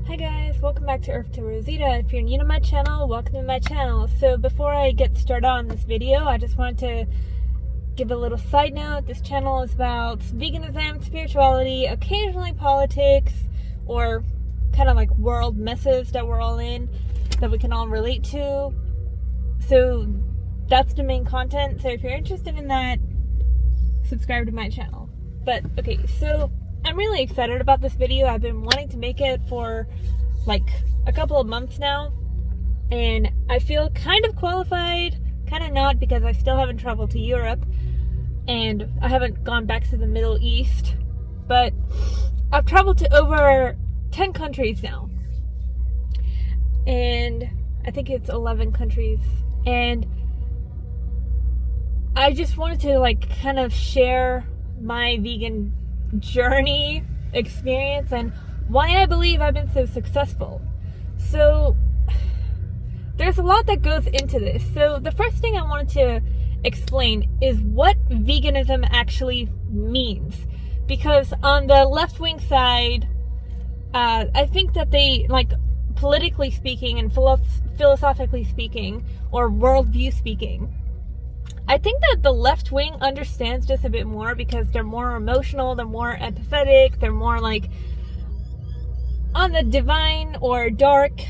Hi guys, welcome back to Earth to Rosita. If you're new to my channel, welcome to my channel. So before I get started on this video, I just wanted to give a little side note. This channel is about veganism, spirituality, occasionally politics, or kind of like world messes that we're all in, that we can all relate to. So that's the main content. So if you're interested in that, subscribe to my channel. But okay, so I'm really excited about this video. I've been wanting to make it for like a couple of months now, and I feel kind of qualified, kind of not, because I still haven't traveled to Europe and I haven't gone back to the Middle East, but I've traveled to over 10 countries now, and I think it's 11 countries, and I just wanted to like kind of share my vegan journey experience and why I believe I've been so successful. So there's a lot that goes into this. So the first thing I wanted to explain is what veganism actually means, because on the left-wing side, I think that they, like, politically speaking and philosophically speaking, or worldview speaking, I think that the left wing understands this a bit more because they're more emotional, they're more empathetic, they're more like on the divine or dark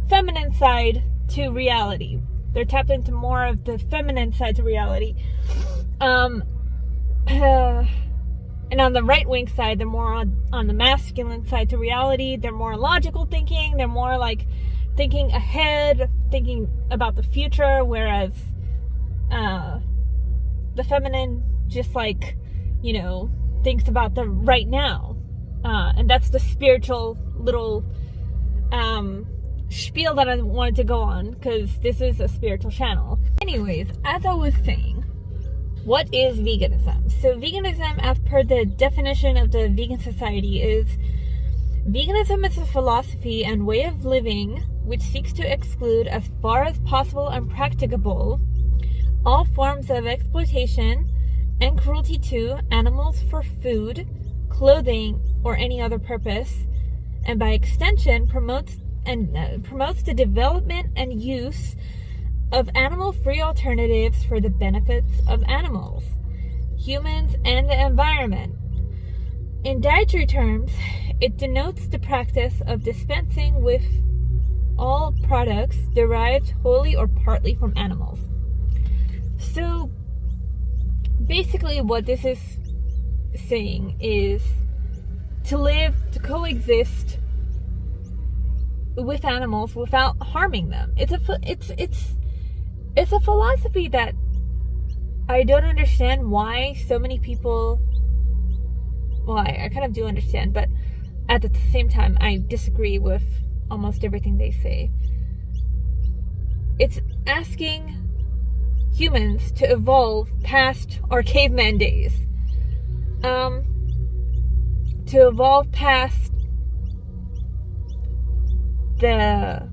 feminine side to reality. They're tapped into more of the feminine side to reality. And on the right wing side, they're more on the masculine side to reality. They're more logical thinking. They're more like thinking ahead, thinking about the future, whereas the feminine just, like, you know, thinks about the right now. And that's the spiritual little spiel that I wanted to go on, because this is a spiritual channel. Anyways, as I was saying, what is veganism? So veganism, as per the definition of the Vegan Society, is veganism is a philosophy and way of living which seeks to exclude, as far as possible and practicable, all forms of exploitation and cruelty to animals for food, clothing, or any other purpose, and by extension promotes the development and use of animal-free alternatives for the benefits of animals, humans, and the environment. In dietary terms, it denotes the practice of dispensing with all products derived wholly or partly from animals. So basically what this is saying is to live, to coexist with animals without harming them. It's a philosophy that I don't understand why so many people, well, I kind of do understand, but at the same time I disagree with almost everything they say. It's asking humans to evolve past our caveman days, to evolve past the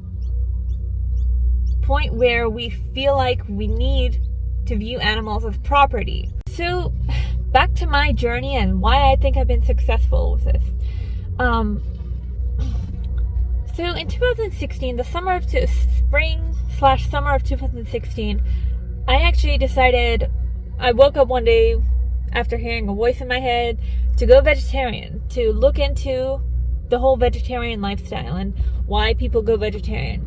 point where we feel like we need to view animals as property. So back to my journey and why I think I've been successful with this. So in 2016, the summer of spring/summer of 2016, I actually decided, I woke up one day after hearing a voice in my head to go vegetarian, to look into the whole vegetarian lifestyle and why people go vegetarian.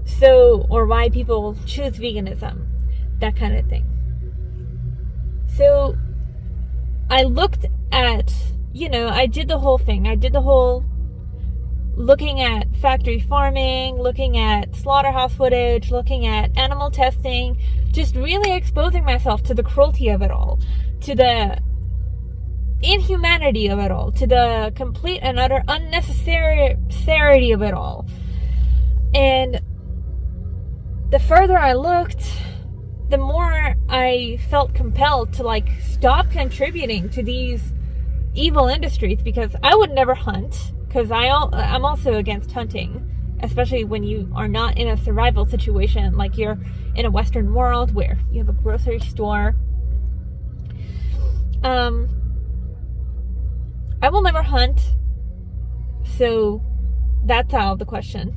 So, or why people choose veganism, that kind of thing. So I looked at, you know, I did the whole thing. I did the whole looking at factory farming, looking at slaughterhouse footage, looking at animal testing, just really exposing myself to the cruelty of it all, to the inhumanity of it all, to the complete and utter unnecessarity of it all. And the further I looked, the more I felt compelled to, like, stop contributing to these evil industries, because I would never hunt, because I'm also against hunting, especially when you are not in a survival situation, like you're in a Western world where you have a grocery store. I will never hunt, so that's out of the question.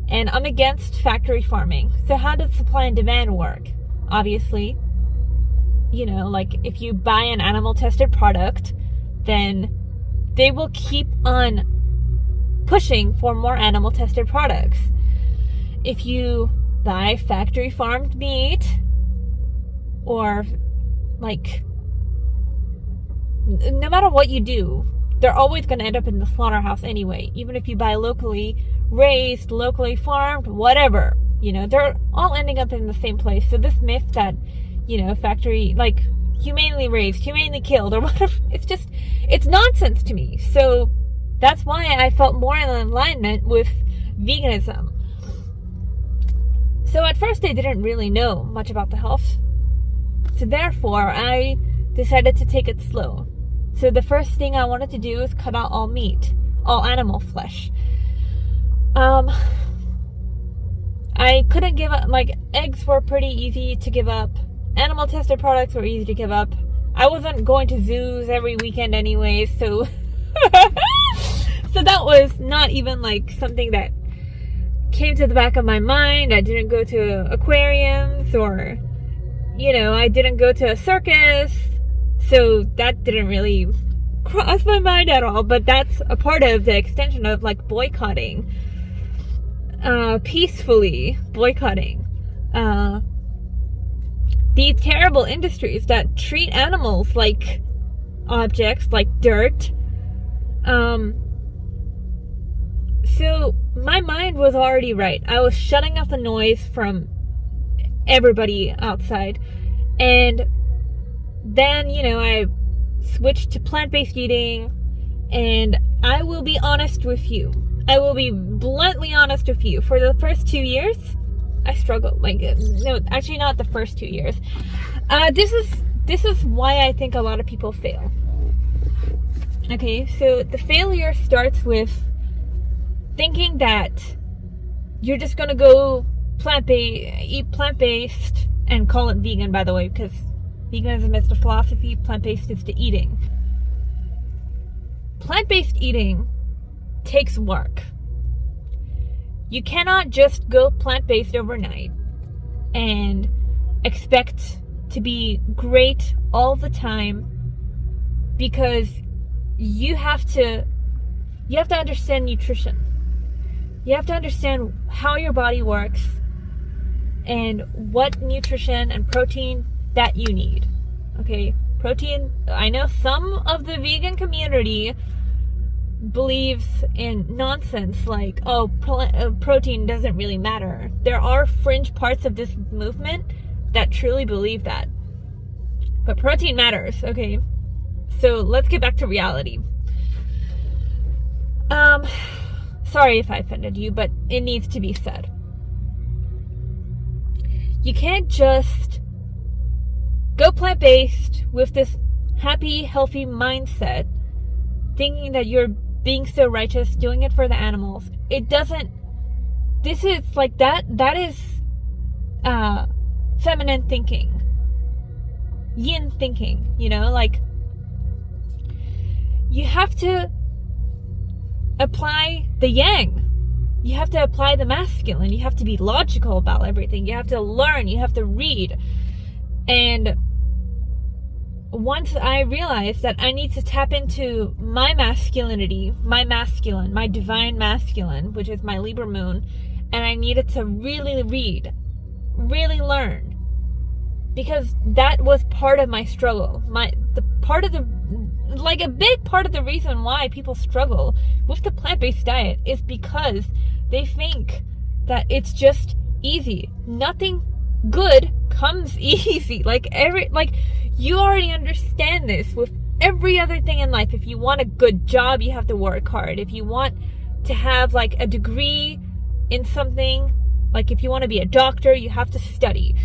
And I'm against factory farming. So how does supply and demand work? Obviously, you know, like if you buy an animal tested product, then they will keep on pushing for more animal tested products. If you buy factory farmed meat, or like, no matter what you do, they're always going to end up in the slaughterhouse anyway. Even if you buy locally raised, locally farmed, whatever, you know, they're all ending up in the same place. So this myth that, you know, factory, like humanely raised, humanely killed, or whatever, it's nonsense to me. So that's why I felt more in alignment with veganism. So at first I didn't really know much about the health. So therefore I decided to take it slow. So the first thing I wanted to do is cut out all meat, all animal flesh. I couldn't give up, like eggs were pretty easy to give up. Animal tested products were easy to give up. I wasn't going to zoos every weekend anyways, so so that was not even like something that came to the back of my mind. I didn't go to aquariums, or, you know, I didn't go to a circus. So that didn't really cross my mind at all. But that's a part of the extension of like boycotting. Peacefully boycotting. These terrible industries that treat animals like objects, like dirt. So my mind was already right. I was shutting out the noise from everybody outside. And then, you know, I switched to plant-based eating, and I will be honest with you. I will be bluntly honest with you. For the first 2 years, I struggled. Like, no, actually not the first 2 years. This is why I think a lot of people fail. Okay, so the failure starts with thinking that you're just gonna go eat plant-based and call it vegan, by the way, because veganism is the philosophy, plant-based is the eating. Plant-based eating takes work. You cannot just go plant-based overnight and expect to be great all the time, because you have to understand nutrition. You have to understand how your body works and what nutrition and protein that you need. Okay, protein, I know some of the vegan community believes in nonsense like, oh, protein doesn't really matter. There are fringe parts of this movement that truly believe that. But protein matters, okay? So let's get back to reality. Sorry if I offended you, but it needs to be said. You can't just go plant-based with this happy, healthy mindset, thinking that you're being so righteous, doing it for the animals. It doesn't, this is like that is feminine thinking, yin thinking, you know, like you have to apply the yang. You have to apply the masculine. You have to be logical about everything. You have to learn. You have to read. And once I realized that I need to tap into my masculinity, my masculine, my divine masculine, which is my Libra moon, and I needed to really read, really learn, because that was part of my struggle. A big part of the reason why people struggle with the plant-based diet is because they think that it's just easy. Nothing good comes easy. You already understand this with every other thing in life. If you want a good job, you have to work hard. If you want to have like a degree in something, like if you want to be a doctor, you have to study.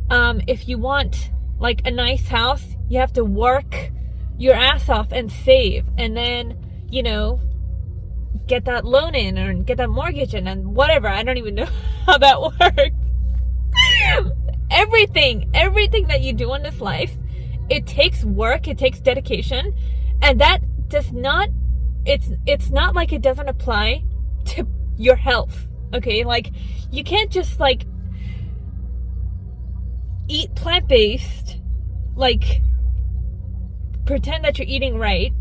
If you want like a nice house, you have to work your ass off and save, and then, you know, get that loan in or get that mortgage in and whatever. I don't even know how that works. Everything that you do in this life, it takes work, it takes dedication, and that does not, it's not like it doesn't apply to your health. Okay, like, you can't just like eat plant-based, like pretend that you're eating right,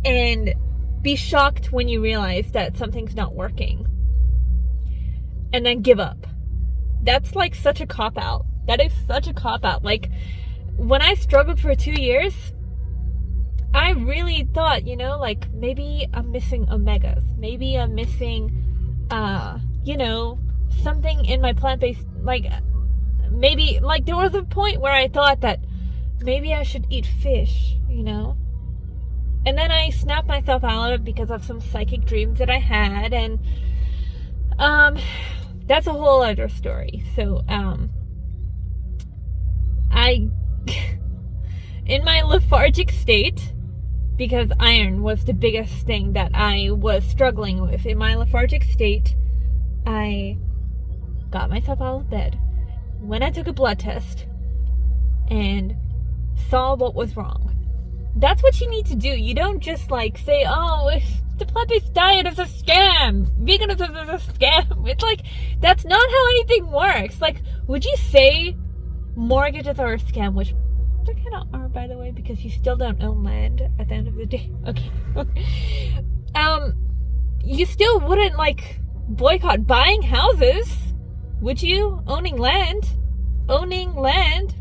and be shocked when you realize that something's not working, and then give up. That's like such a cop-out. That is such a cop-out. Like, when I struggled for 2 years, I really thought, you know, like, maybe I'm missing omegas. Maybe I'm missing, you know, something in my plant-based, like, maybe, like, there was a point where I thought that maybe I should eat fish, you know? And then I snapped myself out of it because of some psychic dreams that I had, and, that's a whole other story. So, in my lethargic state, because iron was the biggest thing that I was struggling with, in my lethargic state, I got myself out of bed. When I took a blood test and saw what was wrong. That's what you need to do. You don't just like say, oh, the plant-based diet is a scam. Veganism is a scam. It's like, that's not how anything works. Like, would you say mortgages are a scam? Which they kind of are, by the way, because you still don't own land at the end of the day. Okay. You still wouldn't like boycott buying houses, would you? Owning land,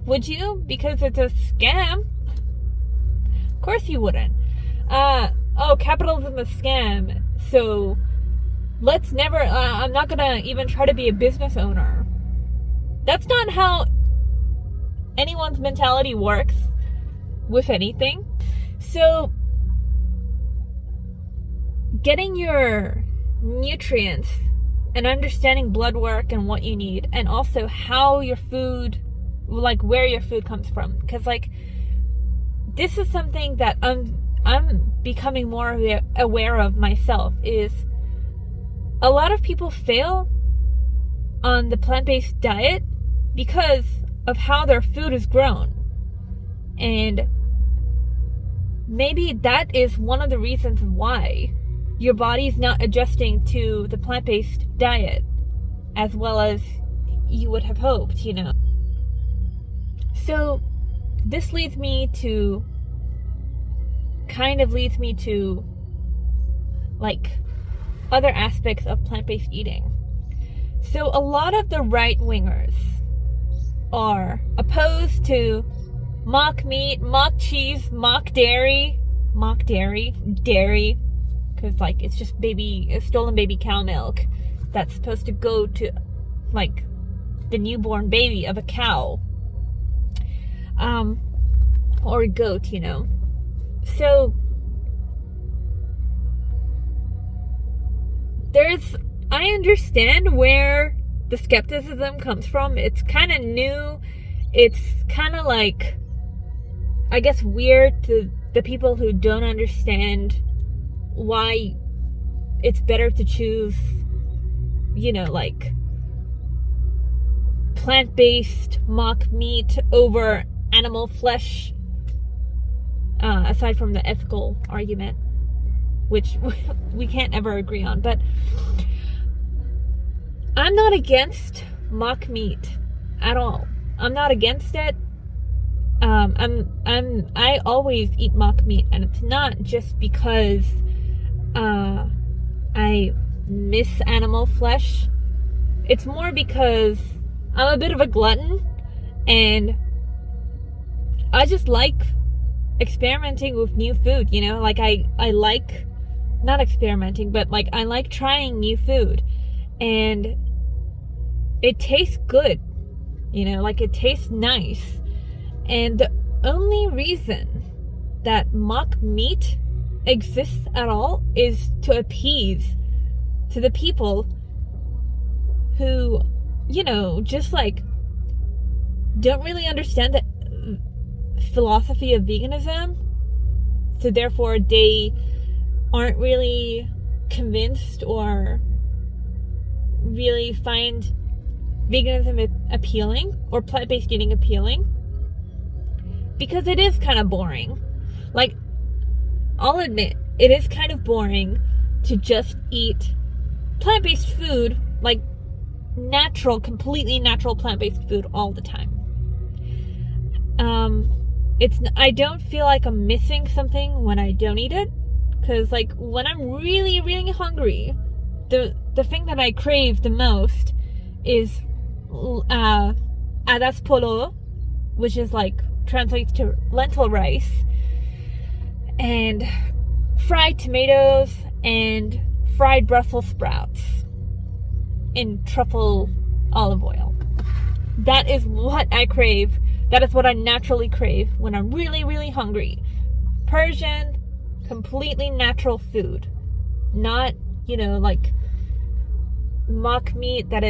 would you? Because it's a scam. Of course you wouldn't. Oh, capitalism is a scam, so let's never, I'm not gonna even try to be a business owner. That's not how anyone's mentality works with anything. So, getting your nutrients and understanding blood work and what you need, and also how your food, like where your food comes from, because like this is something that I'm becoming more aware of myself, is a lot of people fail on the plant-based diet because of how their food is grown. And maybe that is one of the reasons why your body's not adjusting to the plant-based diet as well as you would have hoped, you know. So this leads me to like other aspects of plant-based eating. So a lot of the right-wingers are opposed to mock meat, mock cheese, mock dairy, because like it's just stolen baby cow milk that's supposed to go to like the newborn baby of a cow, or a goat, you know. So I understand where the skepticism comes from. It's kind of new. It's kind of like, I guess, weird to the people who don't understand why it's better to choose, you know, like plant-based mock meat over animal flesh, aside from the ethical argument, which we can't ever agree on. But I'm not against mock meat at all. I'm not against it. I always eat mock meat, and it's not just because I miss animal flesh. It's more because I'm a bit of a glutton, and I just like experimenting with new food, you know? Like I like, not experimenting, but like I like trying new food, and it tastes good, you know, like it tastes nice. And the only reason that mock meat exists at all is to appease to the people who, you know, just like don't really understand the philosophy of veganism, so therefore they aren't really convinced or really find veganism appealing or plant-based eating appealing, because it is kind of boring. Like, I'll admit, it is kind of boring to just eat plant-based food, like natural, completely natural plant-based food all the time. I don't feel like I'm missing something when I don't eat it, because like when I'm really, really hungry, the thing that I crave the most is arroz polo, which is like translates to lentil rice, and fried tomatoes and fried Brussels sprouts in truffle olive oil. That is what I crave. That is what I naturally crave when I'm really, really hungry. Persian, completely natural food. Not, like mock meat that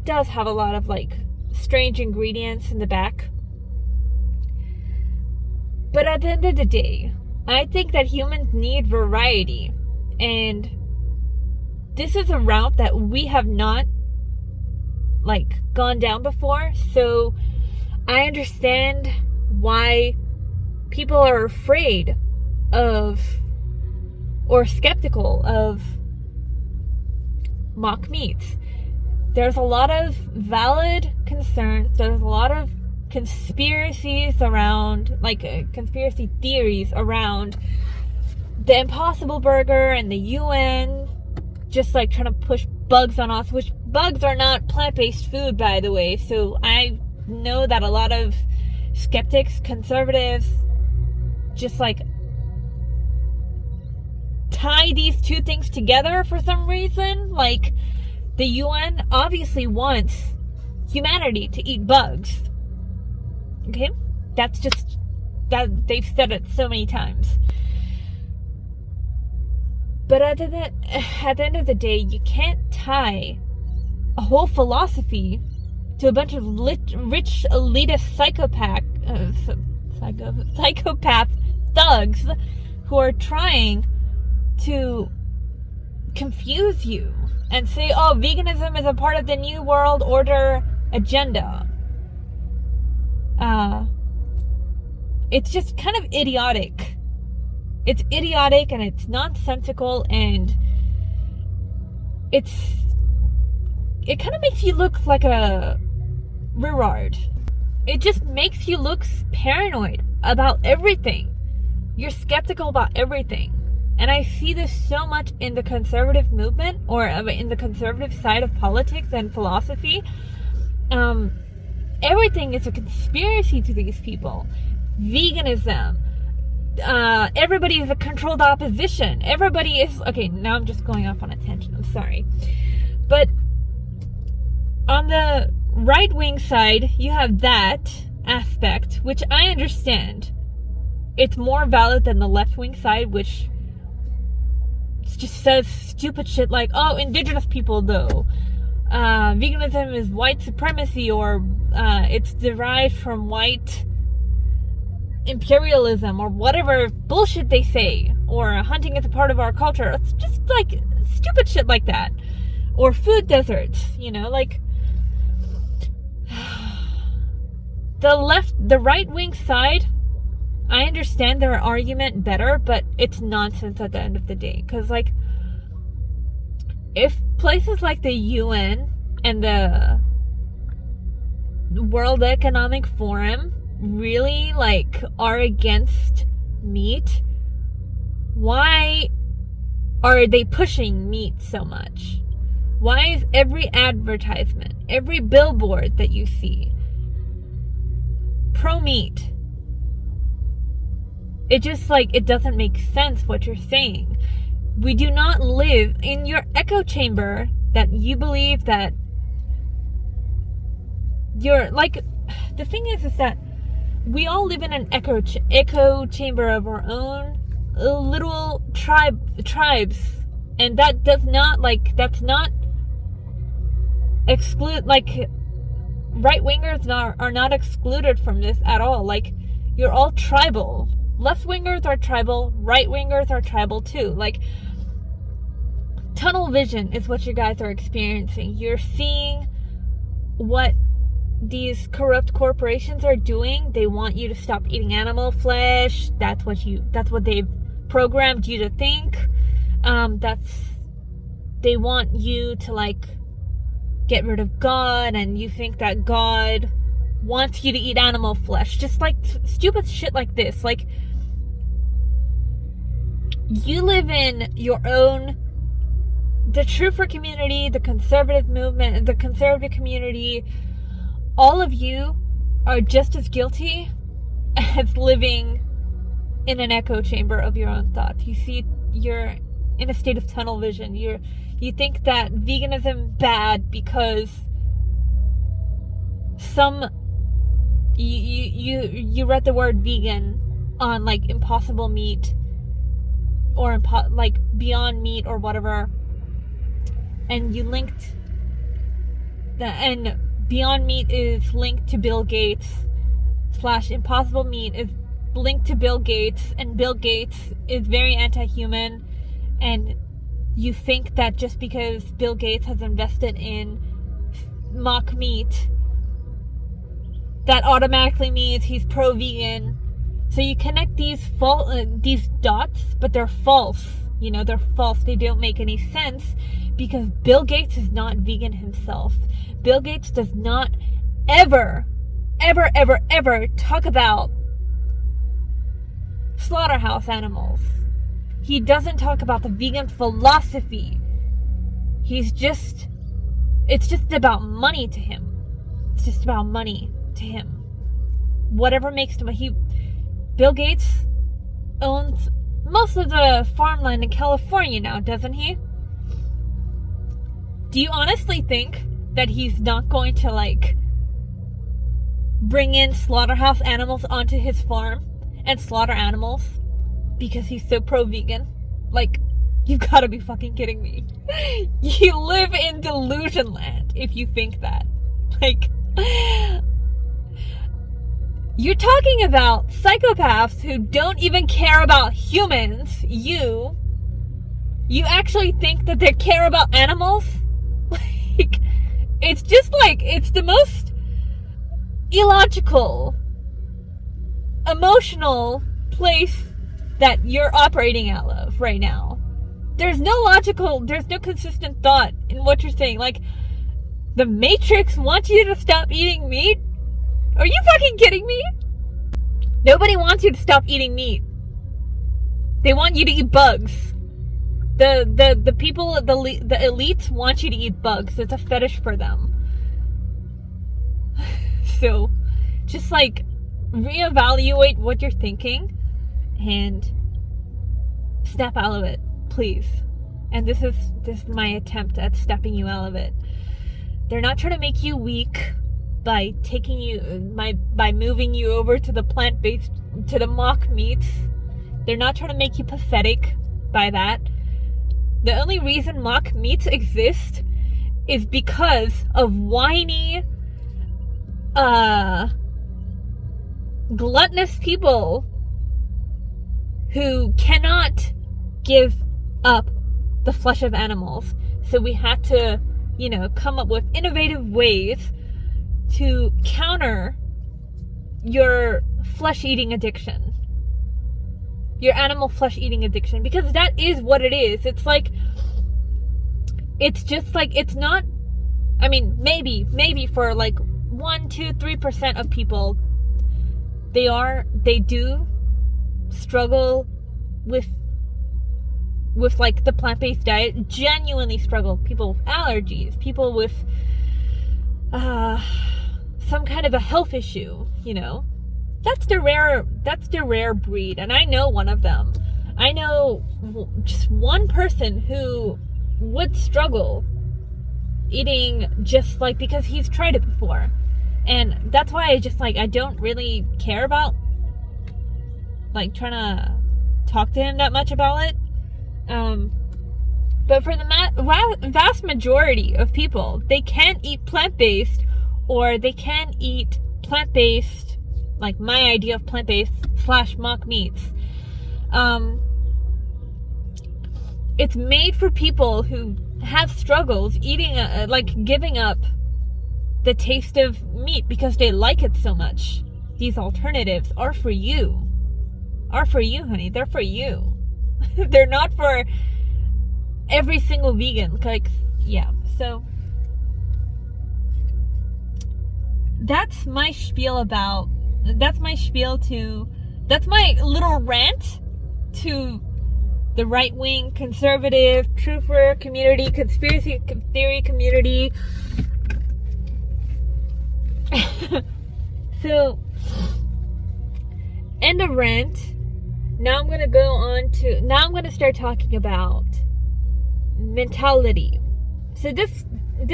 does have a lot of like strange ingredients in the back. But at the end of the day, I think that humans need variety. And this is a route that we have not like gone down before. So I understand why people are afraid of or skeptical of mock meats. There's a lot of valid concerns. There's a lot of conspiracies around, like conspiracy theories around the Impossible Burger and the UN just like trying to push bugs on us, which bugs are not plant-based food, by the way. So I know that a lot of skeptics, conservatives, just like tie these two things together for some reason. Like the UN obviously wants humanity to eat bugs. Okay? That's just that they've said it so many times. But at the end of the day, you can't tie a whole philosophy to a bunch of rich elitist psychopath thugs who are trying to confuse you and say, oh, veganism is a part of the New World Order agenda. It's just kind of idiotic. It's idiotic and it's nonsensical, and it kind of makes you look like a reard. It just makes you look paranoid about everything. You're skeptical about everything. And I see this so much in the conservative movement, or in the conservative side of politics and philosophy. Everything is a conspiracy to these people. Veganism. Everybody is a controlled opposition. Everybody is... Okay, now I'm just going off on a tangent. I'm sorry. But on the right-wing side, you have that aspect, which I understand. It's more valid than the left-wing side, which just says stupid shit like, oh, indigenous people, though. Veganism is white supremacy, or it's derived from white imperialism, or whatever bullshit they say, or hunting is a part of our culture. It's just like stupid shit like that. Or food deserts, like the right-wing side, I understand their argument better, but it's nonsense at the end of the day. Because, like, if places like the UN and the World Economic Forum really, like, are against meat, why are they pushing meat so much? Why is every advertisement, every billboard that you see pro-meat? It just, like, it doesn't make sense what you're saying. We do not live in your echo chamber that you believe that you're, like, the thing is that we all live in an echo chamber of our own little tribes, and that does not, like, that's not exclude, like, right-wingers are not excluded from this at all. Like, you're all tribal. Left-wingers are tribal, right-wingers are tribal too. Like, tunnel vision is what you guys are experiencing. You're seeing what these corrupt corporations are doing. They want you to stop eating animal flesh. That's what they've programmed you to think. they want you to like get rid of God, and you think that God wants you to eat animal flesh. Just like stupid shit like this. Like, you live in your own, the truther community, the conservative movement, the conservative community, all of you are just as guilty as living in an echo chamber of your own thoughts. You see, you're in a state of tunnel vision. You think that veganism bad because you read the word vegan on like Impossible Meat or like Beyond Meat or whatever, and you linked that, and Beyond Meat is linked to Bill Gates / Impossible Meat is linked to Bill Gates, and Bill Gates is very anti-human, and you think that just because Bill Gates has invested in mock meat, that automatically means he's pro-vegan. So you connect these dots, but they're false. You know, they're false. They don't make any sense because Bill Gates is not vegan himself. Bill Gates does not ever talk about slaughterhouse animals. He doesn't talk about the vegan philosophy. It's just about money to him. It's just about money to him. Whatever makes him, Bill Gates owns most of the farmland in California now, doesn't he? Do you honestly think that he's not going to like bring in slaughterhouse animals onto his farm and slaughter animals because he's so pro-vegan? Like, you've got to be fucking kidding me. You live in delusion land if you think that. Like, you're talking about psychopaths who don't even care about humans. You actually think that they care about animals? Like, it's just like, it's the most illogical, emotional place that you're operating out of right now. There's no consistent thought in what you're saying. Like, the Matrix wants you to stop eating meat? Are you fucking kidding me? Nobody wants you to stop eating meat. They want you to eat bugs. The people, the elites want you to eat bugs. It's a fetish for them. So, just like, reevaluate what you're thinking and snap out of it, please. And this is my attempt at stepping you out of it. They're not trying to make you weak by by moving you over to the plant-based, to the mock meats. They're not trying to make you pathetic by that. The only reason mock meats exist is because of whiny, gluttonous people who cannot give up the flesh of animals. So we had to, come up with innovative ways to counter your flesh-eating addiction. Your animal flesh-eating addiction. Because that is what it is. It's like, it's just like, it's not, I mean, maybe for like 1, 2, 3% of people, they do struggle with like the plant-based diet, genuinely struggle. People with allergies, people with some kind of a health issue, That's the rare breed, and I know one of them. I know just one person who would struggle eating just like, because he's tried it before. And that's why I don't really care about like trying to talk to him that much about it. But for the vast majority of people, they can't eat plant-based, or they can eat plant-based, like my idea of plant-based / mock meats. It's made for people who have struggles eating, giving up the taste of meat because they like it so much. These alternatives are for you. Honey. They're for you. They're not for every single vegan. Like, yeah. So that's my spiel that's my little rant to the right-wing conservative truther community, conspiracy theory community. So, end of rant. Now I'm gonna start talking about mentality. So this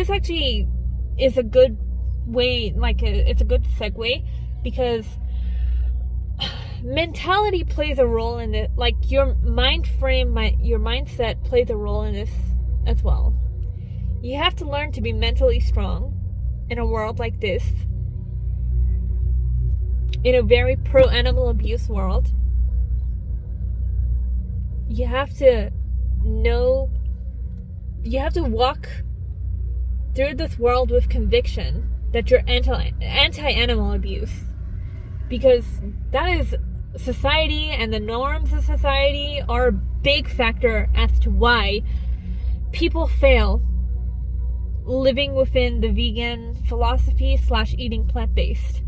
actually is a good way, it's a good segue, because mentality plays a role in it. Like, your mind frame, your mindset plays a role in this as well. You have to learn to be mentally strong in a world like this, in a very pro-animal abuse world. You have to walk through this world with conviction that you're anti-animal abuse, because that is society, and the norms of society are a big factor as to why people fail living within the vegan philosophy / eating plant-based.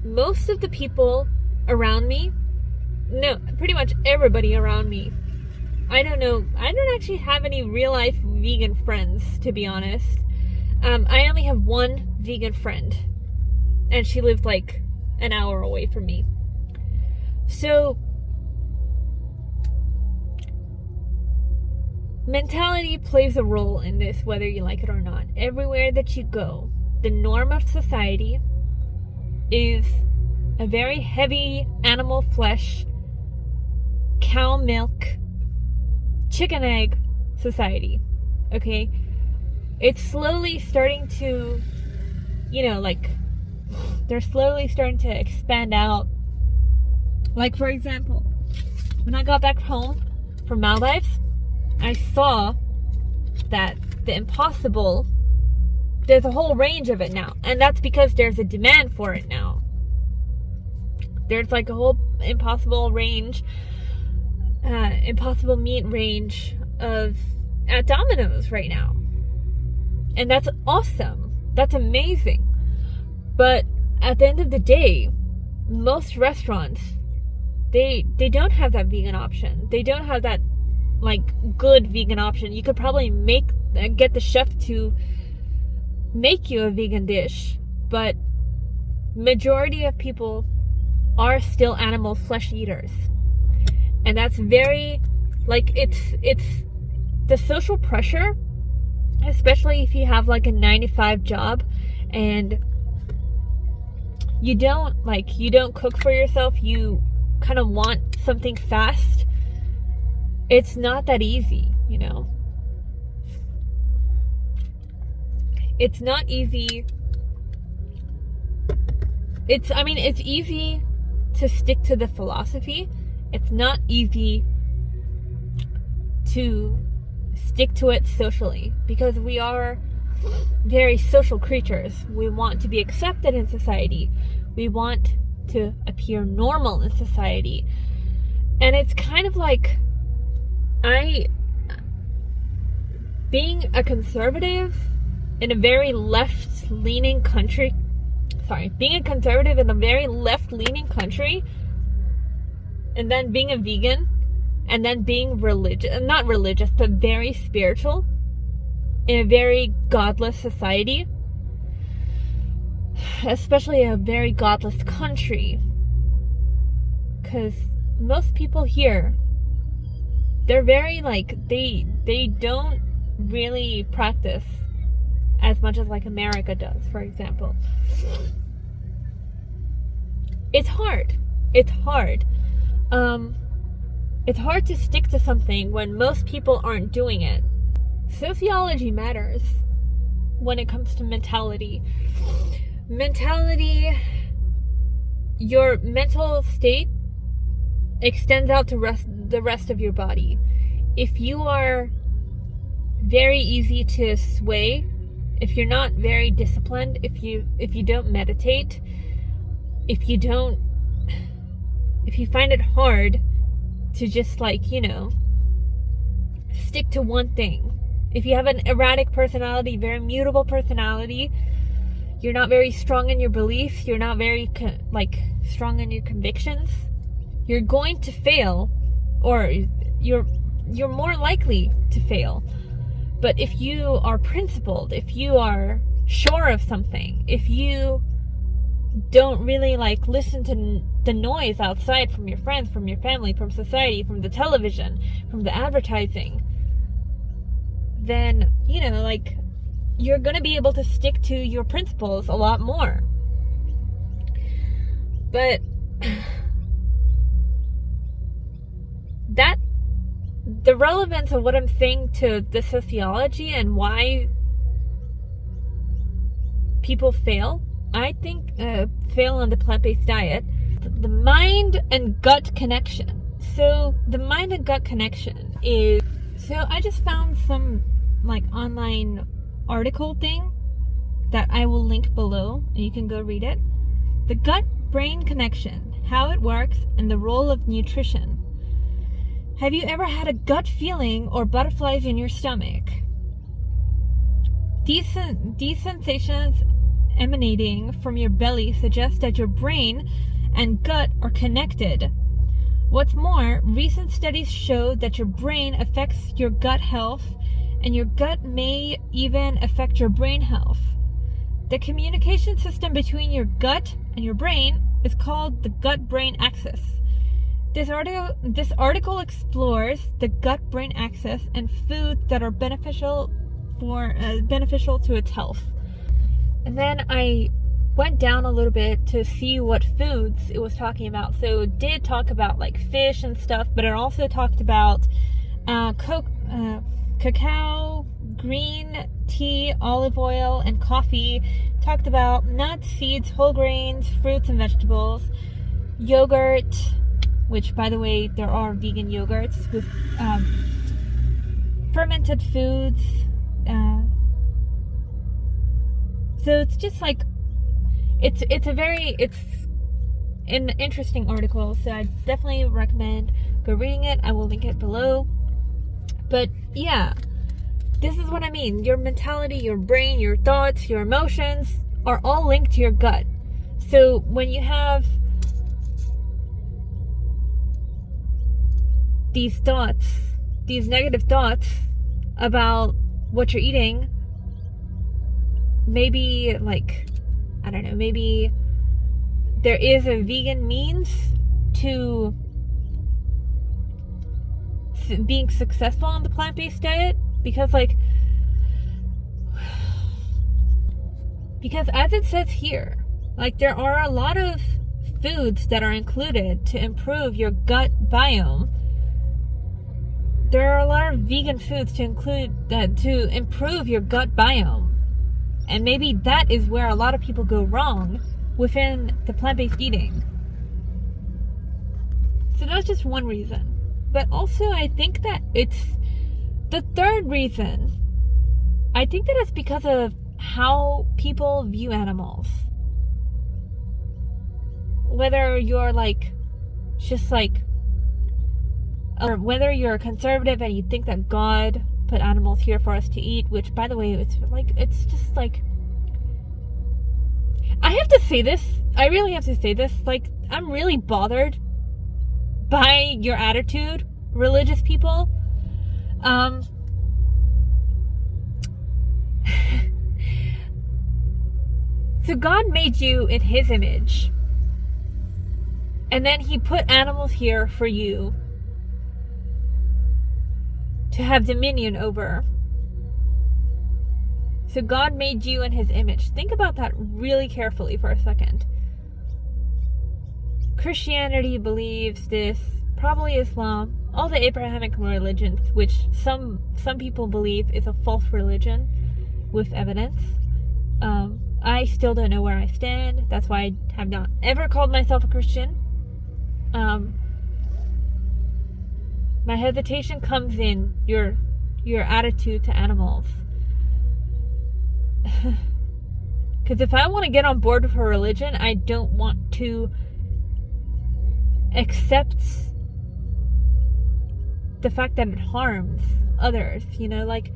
Most of the people around me, no, pretty much everybody around me, I don't actually have any real life vegan friends, to be honest. I only have one vegan friend, and she lives like an hour away from me. So, mentality plays a role in this, whether you like it or not. Everywhere that you go, the norm of society is a very heavy animal flesh, cow milk, chicken egg society. Okay? It's slowly starting to, they're slowly starting to expand out. Like, for example, when I got back home from Maldives, I saw that the Impossible, there's a whole range of it now. And that's because there's a demand for it now. There's like a whole Impossible range, Impossible meat range at Domino's right now. And that's awesome. That's amazing. But at the end of the day, most restaurants, they don't have that vegan option. They don't have that good vegan option. You could probably get the chef to make you a vegan dish, but majority of people are still animal flesh eaters. And that's very, it's the social pressure, especially if you have a 9-to-5 job and you don't cook for yourself, you kind of want something fast. It's not that easy, It's not easy. It's easy to stick to the philosophy. It's not easy to stick to it socially, because we are very social creatures. We want to be accepted in society. We want to appear normal in society. And it's kind of like, being a conservative in a very left-leaning country, being a conservative in a very left-leaning country, and then being a vegan, and then being not religious, but very spiritual in a very godless society, especially a very godless country, because most people here, they're very they don't really practice as much as America does, for example. It's hard. It's hard to stick to something when most people aren't doing it. Sociology matters when it comes to mentality. Your mental state extends out to the rest of your body. If you are very easy to sway, if you're not very disciplined, if you don't meditate, if you don't if you find it hard to just like, you know, stick to one thing, if you have an erratic personality, very mutable personality, you're not very strong in your beliefs, you're not very strong in your convictions, you're going to fail, or you're more likely to fail. But if you are principled, if you are sure of something, if you don't really like listen to the noise outside from your friends, from your family, from society, from the television, from the advertising, then, you know, like, you're gonna be able to stick to your principles a lot more. But the relevance of what I'm saying to the sociology and why people fail, I think, fail on the plant-based diet, the mind and gut connection. So the mind and gut connection is, so I just found some like online article thing that I will link below and you can go read it. The gut-brain connection, how it works, and the role of nutrition. Have you ever had a gut feeling or butterflies in your stomach? These sensations emanating from your belly suggest that your brain and gut are connected. What's more, recent studies show that your brain affects your gut health, and your gut may even affect your brain health. The communication system between your gut and your brain is called the gut-brain axis. This article explores the gut-brain axis and foods that are beneficial to its health. And then I went down a little bit to see what foods it was talking about. So it did talk about like fish and stuff, but it also talked about cacao, green tea, olive oil, and coffee. Talked about nuts, seeds, whole grains, fruits and vegetables, yogurt, which, by the way, there are vegan yogurts with fermented foods. So it's just like, it's an interesting article. So I definitely recommend go reading it. I will link it below. But yeah, this is what I mean. Your mentality, your brain, your thoughts, your emotions are all linked to your gut. So when you have these thoughts, these negative thoughts about what you're eating, maybe like, I don't know, maybe there is a vegan means to being successful on the plant-based diet, because as it says here, like, there are a lot of foods that are included to improve your gut biome. There are a lot of vegan foods to improve your gut biome. And maybe that is where a lot of people go wrong within the plant-based eating. So that's just one reason. But also, I think that it's the third reason. I think that it's because of how people view animals. Whether you're like, just like, or whether you're a conservative and you think that God put animals here for us to eat, which, by the way, it's just like, I have to say this, I really have to say this, like, I'm really bothered by your attitude, religious people. So God made you in His image, and then He put animals here for you to have dominion over. So God made you in His image. Think about that really carefully for a second. Christianity believes this, probably Islam, all the Abrahamic religions, which some people believe is a false religion with evidence. I still don't know where I stand. That's why I have not ever called myself a Christian. My hesitation comes in your attitude to animals. Because if I want to get on board with a religion, I don't want to accepts the fact that it harms others. Like,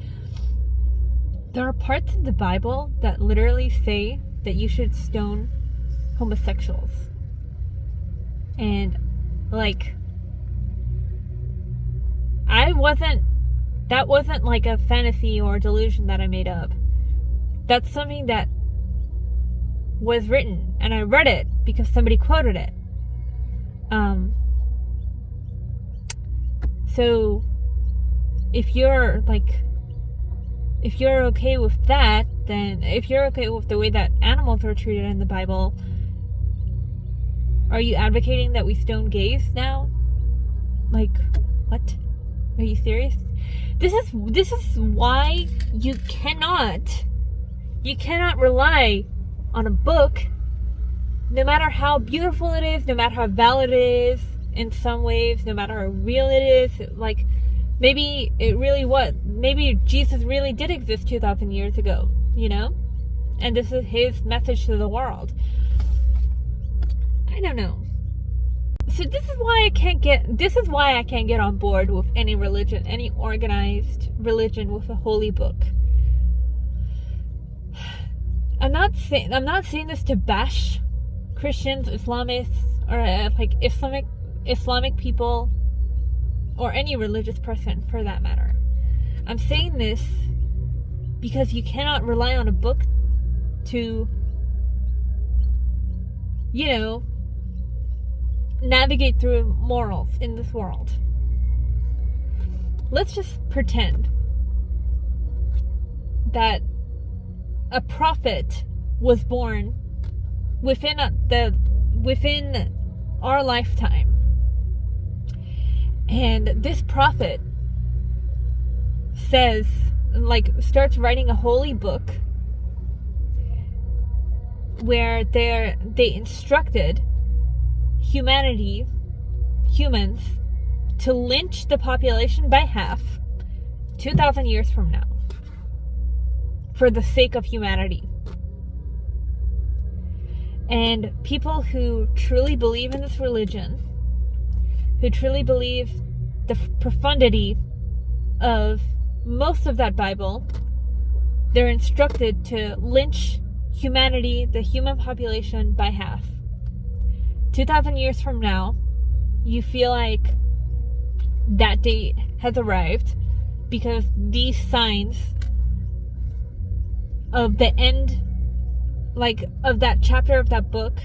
there are parts of the Bible that literally say that you should stone homosexuals. And, like, that wasn't like a fantasy or delusion that I made up. That's something that was written, and I read it because somebody quoted it. So if you're okay with that, then if you're okay with the way that animals are treated in the Bible, are you advocating that we stone gays now? Like, what? Are you serious? This is why you cannot rely on a book, no matter how beautiful it is, no matter how valid it is in some ways, no matter how real it is. Like, maybe Jesus really did exist 2,000 years ago, and this is his message to the world. I don't know. So this is why I can't get on board with any religion, any organized religion with a holy book. I'm not saying this to bash Christians, Islamists, or like Islamic people, or any religious person for that matter. I'm saying this because you cannot rely on a book to, navigate through morals in this world. Let's just pretend that a prophet was born within our lifetime, and this prophet starts writing a holy book where they instructed humans to lynch the population by half 2,000 years from now for the sake of humanity. And people who truly believe in this religion, who truly believe the profundity of most of that Bible, they're instructed to lynch humanity, the human population, by half. 2,000 years from now, you feel like that date has arrived because these signs of the end, of that chapter of that book,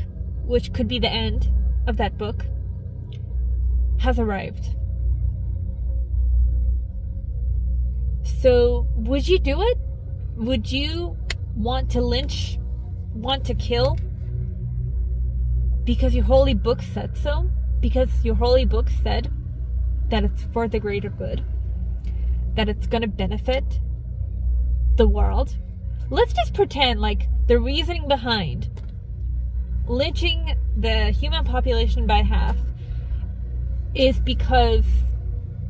which could be the end of that book, has arrived. So, would you do it? Would you want to lynch, want to kill? Because your holy book said so? Because your holy book said that it's for the greater good? That it's going to benefit the world? Let's just pretend like the reasoning behind lynching the human population by half is because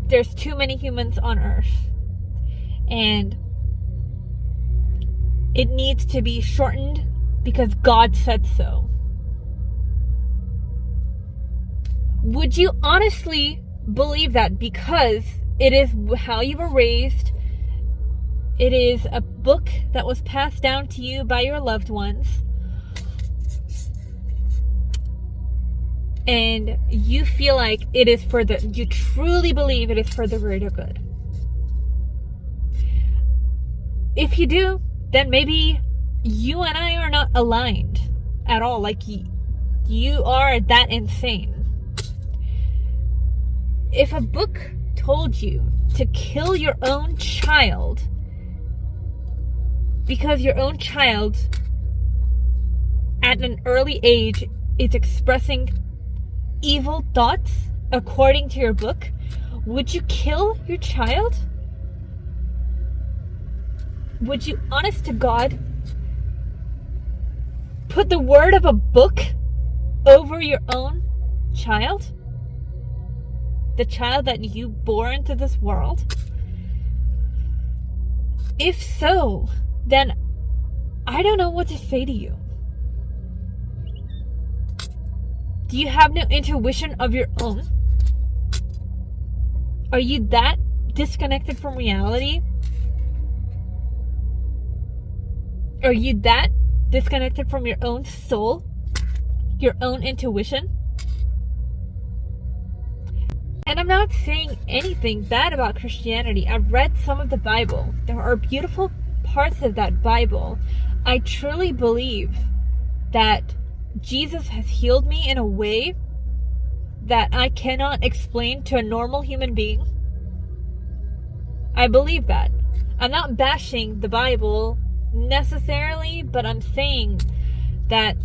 there's too many humans on Earth. And it needs to be shortened because God said so. Would you honestly believe that because it is how you were raised, it is a book that was passed down to you by your loved ones, and you feel like you truly believe it is for the greater good? If you do, then maybe you and I are not aligned at all. Like, you are that insane. If a book told you to kill your own child because your own child at an early age is expressing evil thoughts according to your book, would you kill your child? Would you, honest to God, put the word of a book over your own child? The child that you bore into this world? If so, then I don't know what to say to you. Do you have no intuition of your own? Are you that disconnected from reality? Are you that disconnected from your own soul? Your own intuition? And I'm not saying anything bad about Christianity. I've read some of the Bible. There are beautiful parts of that Bible. I truly believe that Jesus has healed me in a way that I cannot explain to a normal human being. I believe that. I'm not bashing the Bible necessarily, but I'm saying that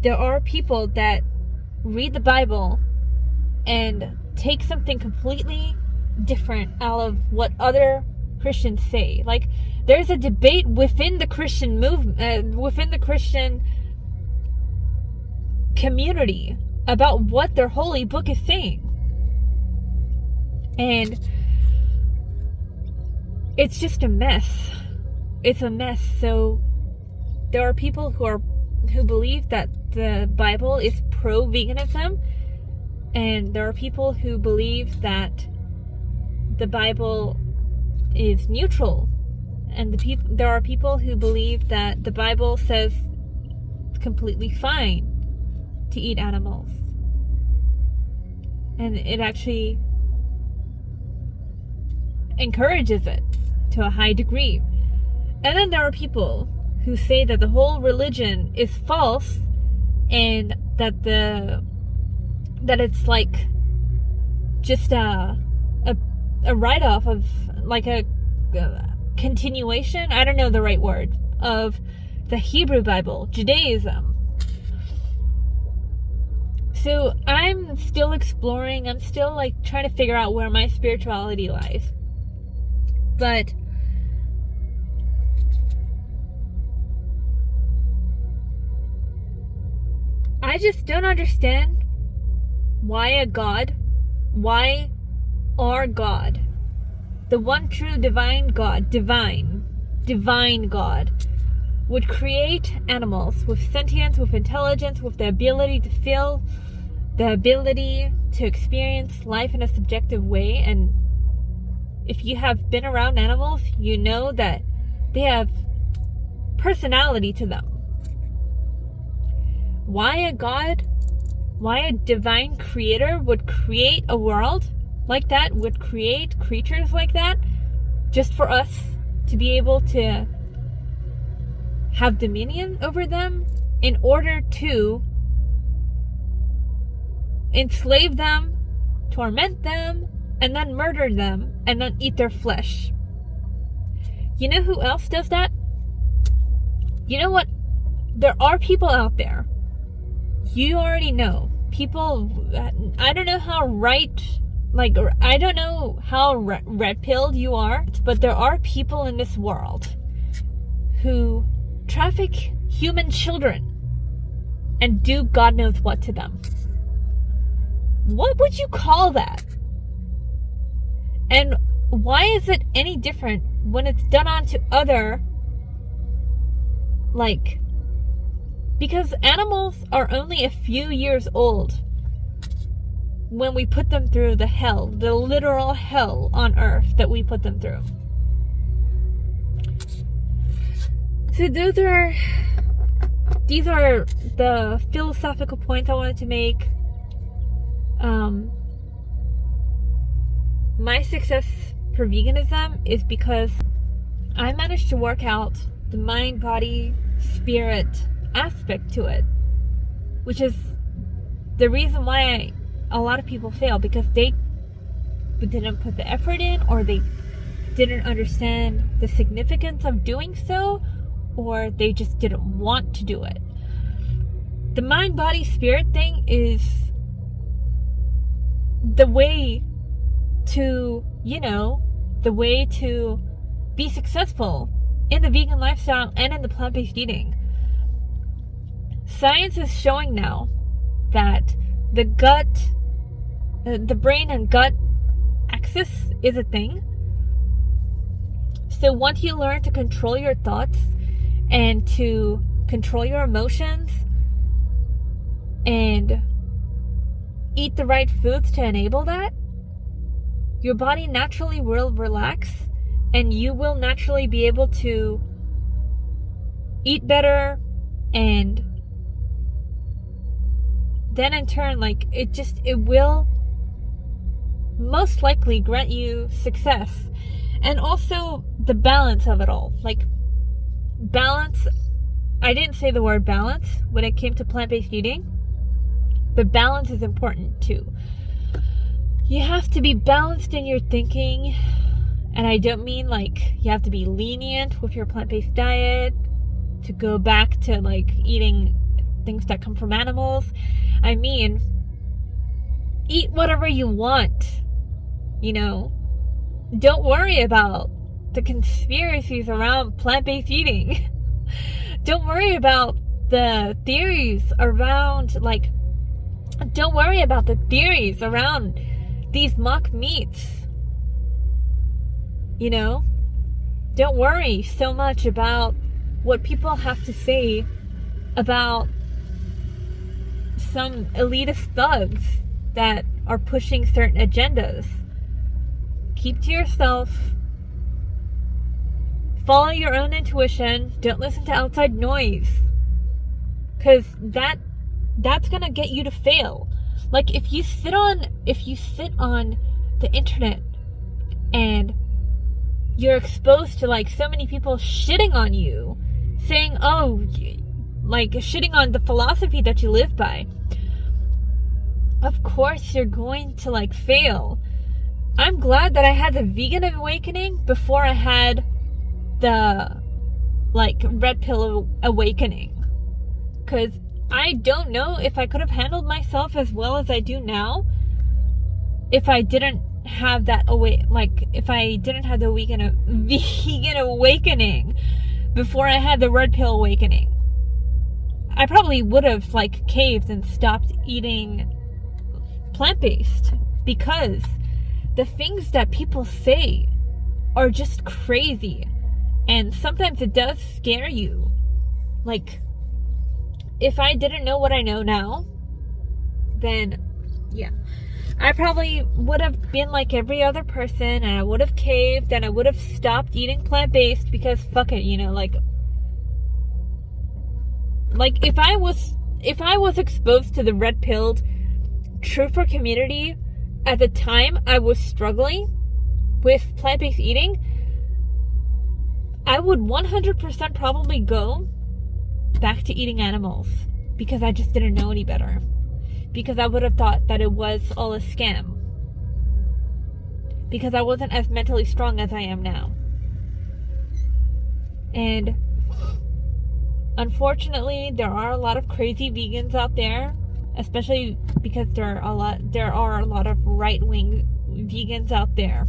there are people that read the Bible and take something completely different out of what other Christians say. Like, there's a debate within the Christian movement, within the Christian community about what their holy book is saying. And it's just a mess. It's a mess. So there are people who believe that the Bible is pro-veganism, and there are people who believe that the Bible is neutral, and there are people who believe that the Bible says it's completely fine to eat animals, and it actually encourages it to a high degree. And then there are people who say that the whole religion is false, and that it's like just a write-off of, like, a continuation, I don't know the right word, of the Hebrew Bible, Judaism. So I'm still exploring, I'm still like trying to figure out where my spirituality lies. But I just don't understand why our God, the one true divine God, divine God, would create animals with sentience, with intelligence, with the ability to feel, the ability to experience life in a subjective way. And if you have been around animals, you know that they have personality to them. Why a divine creator would create a world like that, would create creatures like that, just for us to be able to have dominion over them in order to enslave them, torment them, and then murder them, and then eat their flesh. You know who else does that? You know what? There are people out there. You already know. People, I don't know how I don't know how red-pilled you are, but there are people in this world who traffic human children and do God knows what to them. What would you call that? And why is it any different when it's done onto other, because animals are only a few years old when we put them through the hell, the literal hell on earth that we put them through. So these are the philosophical points I wanted to make. My success for veganism is because I managed to work out the mind, body, spirit aspect to it, which is the reason why a lot of people fail, because they didn't put the effort in, or they didn't understand the significance of doing so, or they just didn't want to do it. The mind, body, spirit thing is the way to, the way to be successful in the vegan lifestyle and in the plant-based eating. Science is showing now that the brain and gut axis is a thing. So once you learn to control your thoughts and to control your emotions and eat the right foods to enable that, your body naturally will relax and you will naturally be able to eat better, and then in turn, like, it will most likely grant you success. And also the balance of it all. Like, balance, I didn't say the word balance when it came to plant-based eating, but balance is important too. You have to be balanced in your thinking, and I don't mean like you have to be lenient with your plant-based diet to go back to like eating things that come from animals. I mean, eat whatever you want, you know? Don't worry about the conspiracies around plant-based eating. Don't worry about the theories around, like, don't worry about the theories around these mock meats. You know? Don't worry so much about what people have to say about some elitist thugs that are pushing certain agendas. Keep to yourself. Follow your own intuition. Don't listen to outside noise. Because that's gonna get you to fail. Like, if you sit on the internet and you're exposed to like so many people shitting on you, saying, oh, like shitting on the philosophy that you live by, of course you're going to like fail. I'm glad that I had the vegan awakening before I had the like red pill awakening, because I don't know if I could have handled myself as well as I do now if I didn't have that if I didn't have the vegan awakening before I had the red pill awakening. I probably would have like caved and stopped eating plant-based, because the things that people say are just crazy, and sometimes it does scare you. Like, if I didn't know what I know now, then yeah, I probably would have been like every other person, and I would have caved, and I would have stopped eating plant-based, because fuck it, you know, like if I was exposed to the red pilled true for community at the time I was struggling with plant-based eating, I would 100% probably go back to eating animals, because I just didn't know any better. Because I would have thought that it was all a scam. Because I wasn't as mentally strong as I am now. And unfortunately, there are a lot of crazy vegans out there, especially because there are a lot of right-wing vegans out there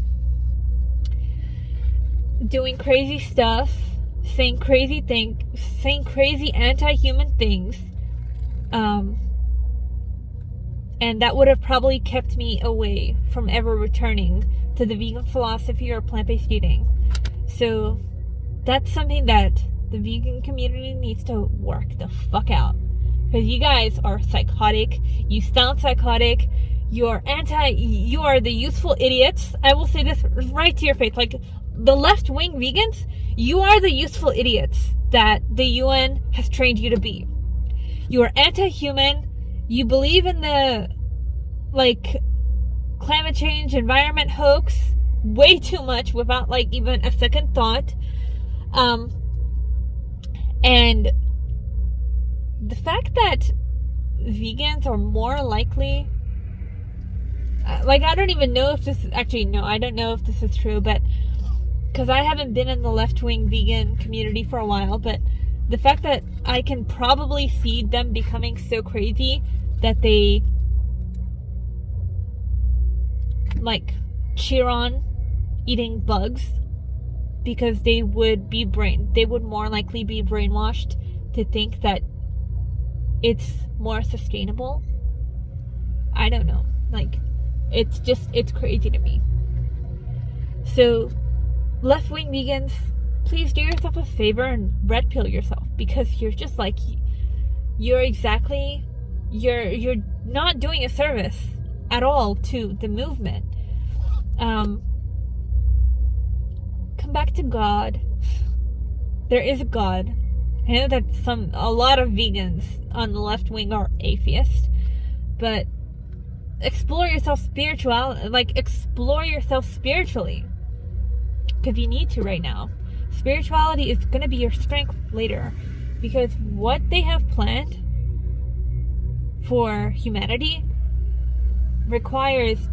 doing crazy stuff, saying crazy anti-human things, and that would have probably kept me away from ever returning to the vegan philosophy or plant-based eating. So that's something that the vegan community needs to work the fuck out, because you guys are psychotic. You sound psychotic. You are the useful idiots. I will say this right to your face. Like, the left-wing vegans, you are the useful idiots that the UN has trained you to be. You are anti-human. You believe in the, like, climate change, environment hoax way too much without, like, even a second thought. And the fact that vegans are more likely, like, I don't even know if this is, actually, no, I don't know if this is true, but, because I haven't been in the left-wing vegan community for a while, but the fact that I can probably see them becoming so crazy that they, like, cheer on eating bugs, because they would more likely be brainwashed to think that it's more sustainable. I don't know. Like, it's crazy to me. So, left-wing vegans, please do yourself a favor and red pill yourself, because you're just like, you're not doing a service at all to the movement. Come back to God. There is a God. I know that a lot of vegans on the left wing are atheists, but explore yourself explore yourself spiritually, because you need to right now. Spirituality is going to be your strength later, because what they have planned for humanity requires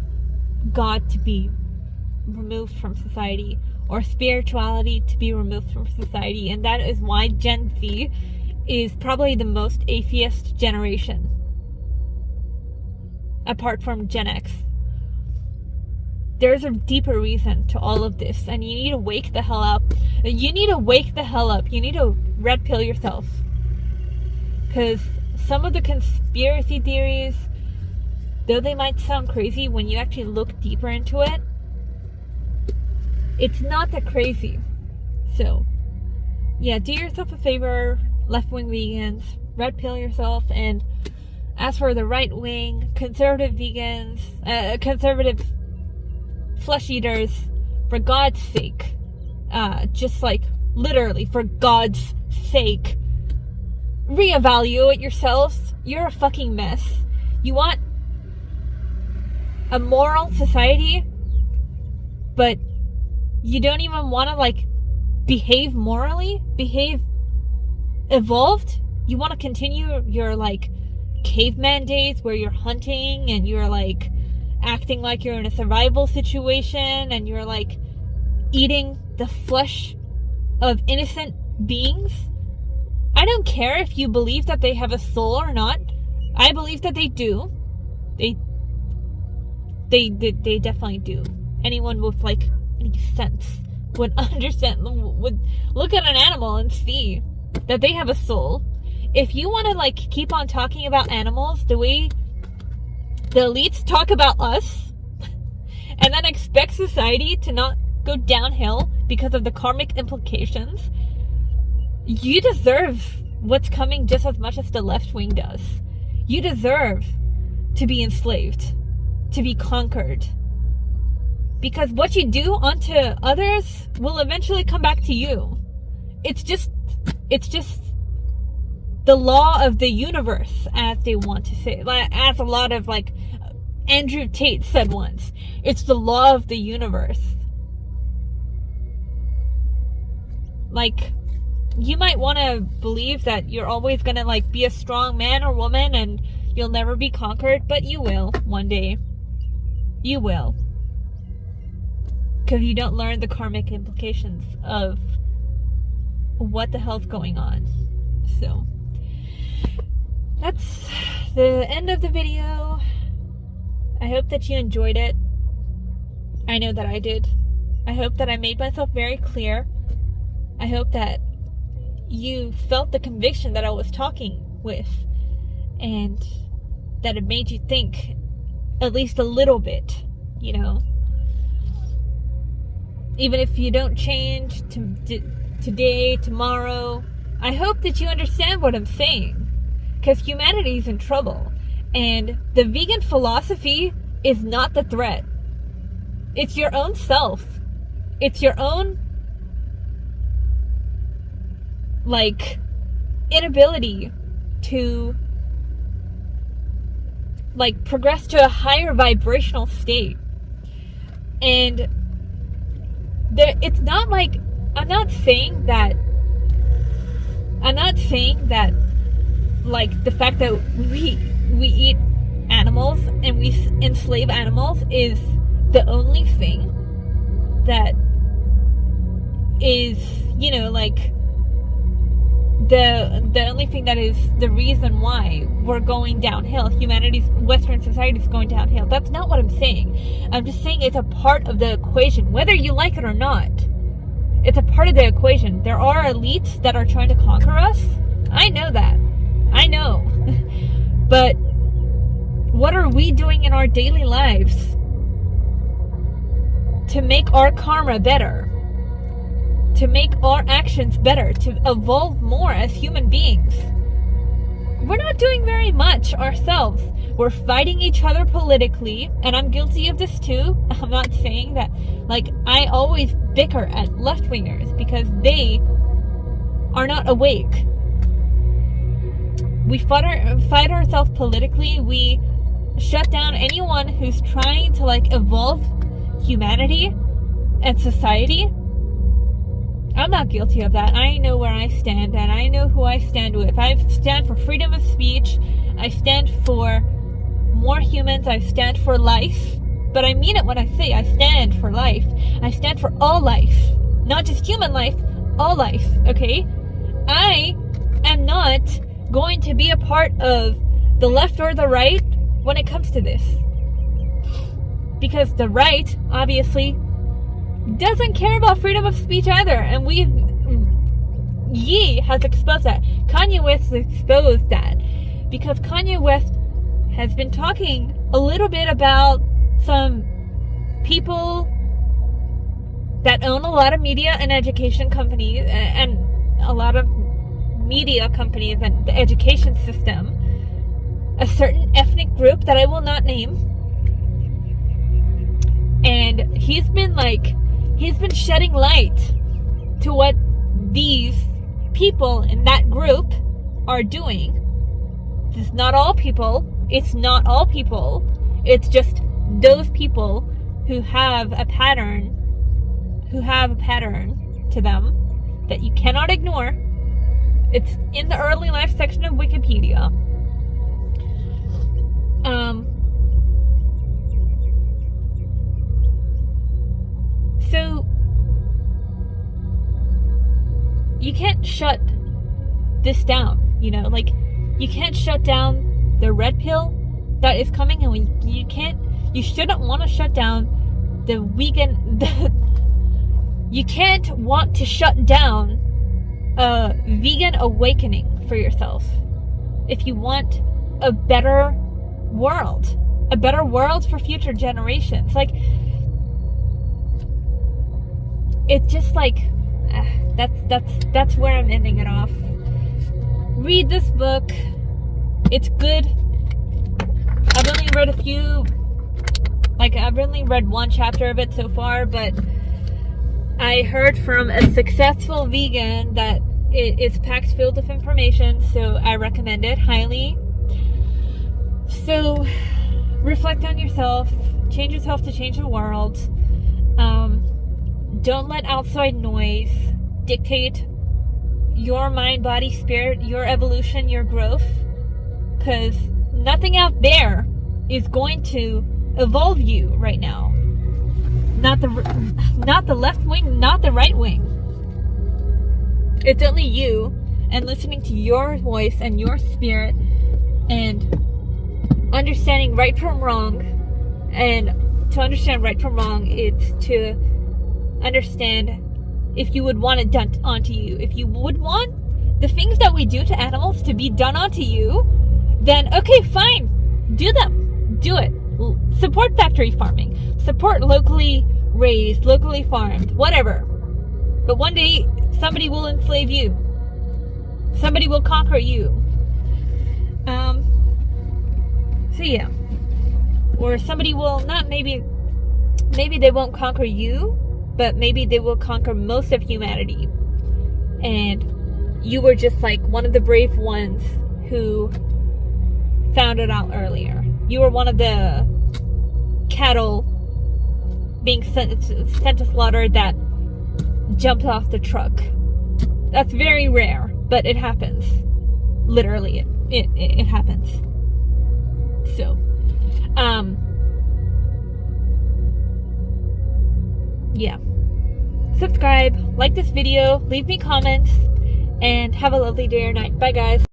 God to be removed from society, or spirituality to be removed from society, and that is why Gen Z is probably the most atheist generation, apart from Gen X. There's a deeper reason to all of this, and you need to wake the hell up. You need to wake the hell up. You need to red pill yourself, because some of the conspiracy theories, though they might sound crazy, when you actually look deeper into it, it's not that crazy. So, yeah, do yourself a favor, left-wing vegans, red pill yourself. And as for the right-wing, conservative vegans, conservative flesh eaters, for God's sake, just like literally for God's sake, reevaluate yourselves. You're a fucking mess. You want a moral society, but you don't even want to behave morally, behave evolved. You want to continue your caveman days where you're hunting and you're acting like you're in a survival situation and you're eating the flesh of innocent beings. I don't care if you believe that they have a soul or not. I believe that they do. They definitely do. Anyone with any sense would understand, would look at an animal and see that they have a soul. If you want to keep on talking about animals the way the elites talk about us, and then expect society to not go downhill because of the karmic implications, you deserve what's coming just as much as the left wing does. You deserve to be enslaved, to be conquered. Because what you do unto others will eventually come back to you. It's just the law of the universe, as they want to say. As a lot of Andrew Tate said once. It's the law of the universe. You might want to believe that you're always going to be a strong man or woman and you'll never be conquered, but you will one day. You will. Because you don't learn the karmic implications of what the hell's going on. So, that's the end of the video. I hope that you enjoyed it. I know that I did. I hope that I made myself very clear. I hope that you felt the conviction that I was talking with, and that it made you think at least a little bit, Even if you don't change today, tomorrow, I hope that you understand what I'm saying. Because humanity is in trouble. And the vegan philosophy is not the threat. It's your own self. It's your own, inability to, progress to a higher vibrational state. And it's not I'm not saying that the fact that we eat animals and we enslave animals is the only thing that is the only thing that is the reason why we're going downhill. Western society is going downhill. That's not what I'm saying. I'm just saying it's a part of the equation, whether you like it or not. It's a part of the equation. There are elites that are trying to conquer us. I know that. I know. But what are we doing in our daily lives to make our karma better? To make our actions better, to evolve more as human beings? we're not doing very much ourselves. We're fighting each other politically, and I'm guilty of this too. I'm not saying that, like, I always bicker at left-wingers because they are not awake. We fight ourselves politically. We shut down anyone who's trying to, like, evolve humanity and society. I'm not guilty of that. I know where I stand, and I know who I stand with. I stand for freedom of speech. I stand for more humans. I stand for life. But I mean it when I say I stand for life. I stand for all life. Not just human life, all life, okay? I am not going to be a part of the left or the right when it comes to this. Because the right, obviously, doesn't care about freedom of speech either. And Ye has exposed that. Kanye West exposed that. Because Kanye West has been talking a little bit about some people that own a lot of media and education companies, and a lot of media companies and the education system, a certain ethnic group that I will not name. And he's been shedding light to what these people in that group are doing. It's not all people. It's not all people. It's just those people who have a pattern to them that you cannot ignore. It's in the early life section of Wikipedia. So you can't shut this down, you know, like, you can't shut down the red pill that is coming, and you shouldn't want to shut down the vegan, you can't want to shut down a vegan awakening for yourself. If you want a better world for future generations, like, it's just like, that's where I'm ending it off. Read this book. It's good. I've only read I've only read one chapter of it so far, but I heard from a successful vegan that it is packed filled with information, so I recommend it highly. So, reflect on yourself. Change yourself to change the world. Don't let outside noise dictate your mind, body, spirit, your evolution, your growth. Because nothing out there is going to evolve you right now. Not the left wing, not the right wing. It's only you, and listening to your voice and your spirit, and understanding right from wrong. And to understand right from wrong, it's to understand if you would want it done onto you. If you would want the things that we do to animals to be done onto you, then okay, fine, do them, do it. Support factory farming, support locally raised, locally farmed, whatever. But one day somebody will enslave you, somebody will conquer you. So yeah, or somebody will not, maybe they won't conquer you, but maybe they will conquer most of humanity. And you were just like one of the brave ones who found it out earlier. You were one of the cattle being sent to slaughter that jumped off the truck. That's very rare, but it happens. Literally, it happens. So, yeah. Subscribe, like this video, leave me comments, and have a lovely day or night. Bye, guys.